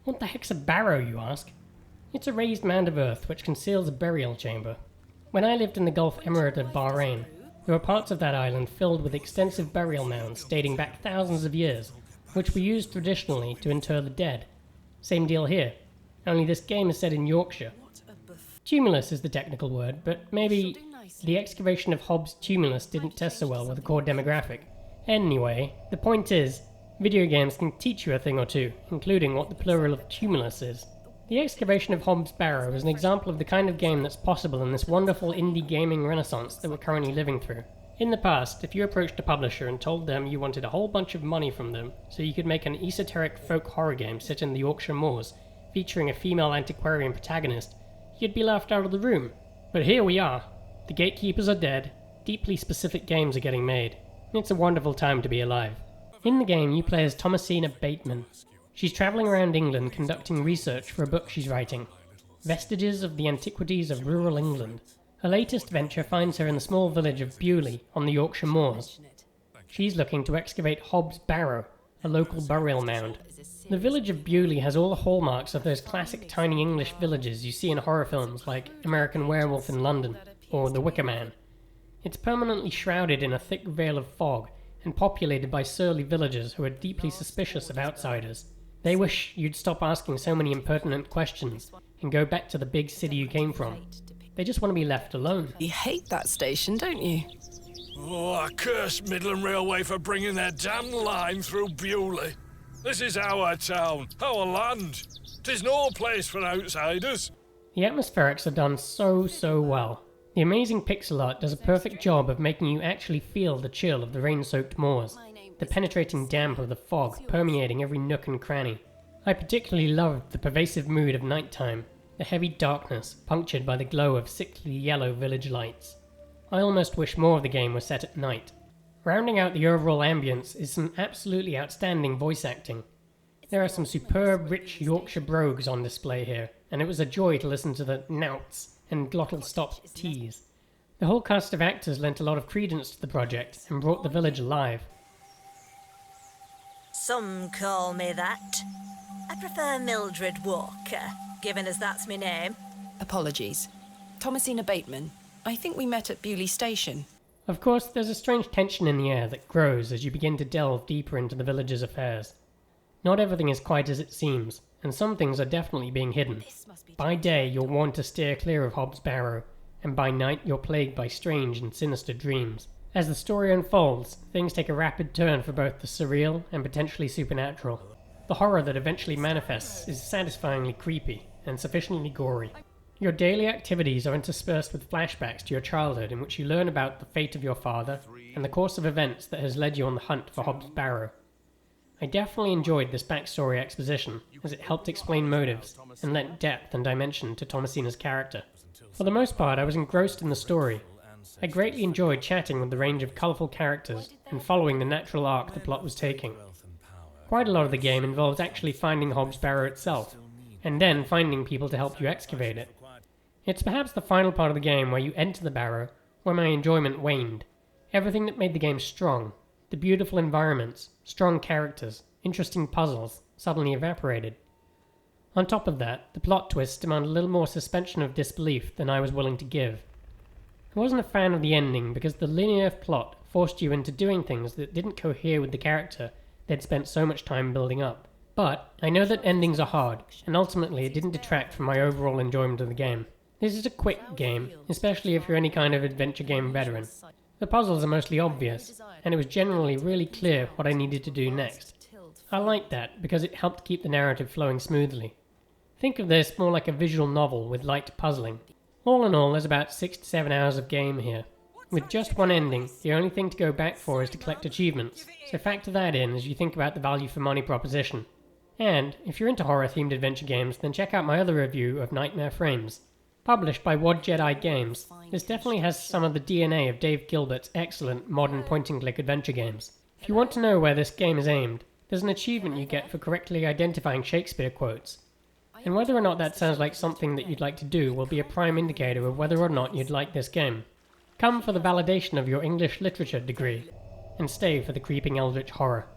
What the heck's a barrow, you ask? It's a raised mound of earth which conceals a burial chamber. When I lived in the Gulf Emirate of Bahrain, there were parts of that island filled with extensive burial mounds dating back thousands of years, which were used traditionally to inter the dead. Same deal here, only this game is set in Yorkshire. Tumulus is the technical word, but maybe the excavation of Hobbs' tumulus didn't test so well with the core demographic. Anyway, the point is, video games can teach you a thing or two, including what the plural of tumulus is. The excavation of Hobbs' Barrow is an example of the kind of game that's possible in this wonderful indie gaming renaissance that we're currently living through. In the past, if you approached a publisher and told them you wanted a whole bunch of money from them so you could make an esoteric folk horror game set in the Yorkshire moors, featuring a female antiquarian protagonist, you'd be laughed out of the room. But here we are. The gatekeepers are dead, deeply specific games are getting made. It's a wonderful time to be alive. In the game, you play as Thomasina Bateman. She's travelling around England conducting research for a book she's writing, Vestiges of the Antiquities of Rural England. Her latest venture finds her in the small village of Bewley on the Yorkshire moors. She's looking to excavate Hobbs' Barrow, a local burial mound. The village of Bewley has all the hallmarks of those classic tiny English villages you see in horror films like American Werewolf in London or The Wicker Man. It's permanently shrouded in a thick veil of fog and populated by surly villagers who are deeply suspicious of outsiders. They wish you'd stop asking so many impertinent questions and go back to the big city you came from. They just want to be left alone. You hate that station, don't you? Oh, I curse Midland Railway for bringing their damn line through Bewley. This is our town, our land. 'Tis no place for outsiders. The atmospherics are done so well. The amazing pixel art does a perfect job of making you actually feel the chill of the rain-soaked moors, the penetrating damp of the fog permeating every nook and cranny. I particularly loved the pervasive mood of nighttime, the heavy darkness punctured by the glow of sickly yellow village lights. I almost wish more of the game was set at night. Rounding out the overall ambience is some absolutely outstanding voice acting. There are some superb rich Yorkshire brogues on display here, and it was a joy to listen to the nouts and glottal stop T's. The whole cast of actors lent a lot of credence to the project and brought the village alive. Some call me that. I prefer Mildred Walker, given as that's my name. Apologies. Thomasina Bateman. I think we met at Bewley Station. Of course, there's a strange tension in the air that grows as you begin to delve deeper into the village's affairs. Not everything is quite as it seems, and some things are definitely being hidden. By day, you're warned to steer clear of Hobbs' Barrow, and by night you're plagued by strange and sinister dreams. As the story unfolds, things take a rapid turn for both the surreal and potentially supernatural. The horror that eventually manifests is satisfyingly creepy and sufficiently gory. Your daily activities are interspersed with flashbacks to your childhood in which you learn about the fate of your father and the course of events that has led you on the hunt for Hobbs' Barrow. I definitely enjoyed this backstory exposition, as it helped explain motives and lent depth and dimension to Thomasina's character. For the most part, I was engrossed in the story. I greatly enjoyed chatting with the range of colourful characters and following the natural arc the plot was taking. Quite a lot of the game involves actually finding Hobbs' Barrow itself, and then finding people to help you excavate it. It's perhaps the final part of the game where you enter the barrow where my enjoyment waned. Everything that made the game strong, the beautiful environments, strong characters, interesting puzzles, suddenly evaporated. On top of that, the plot twists demand a little more suspension of disbelief than I was willing to give. I wasn't a fan of the ending because the linear plot forced you into doing things that didn't cohere with the character they'd spent so much time building up. But I know that endings are hard, and ultimately it didn't detract from my overall enjoyment of the game. This is a quick game, especially if you're any kind of adventure game veteran. The puzzles are mostly obvious, and it was generally really clear what I needed to do next. I liked that because it helped keep the narrative flowing smoothly. Think of this more like a visual novel with light puzzling. All in all, there's about 6 to 7 hours of game here. With just one ending, the only thing to go back for is to collect achievements, so factor that in as you think about the value for money proposition. And, if you're into horror-themed adventure games, then check out my other review of Nightmare Frames. Published by Wad Jedi Games, this definitely has some of the DNA of Dave Gilbert's excellent modern point-and-click adventure games. If you want to know where this game is aimed, there's an achievement you get for correctly identifying Shakespeare quotes. And whether or not that sounds like something that you'd like to do will be a prime indicator of whether or not you'd like this game. Come for the validation of your English literature degree, and stay for the creeping eldritch horror.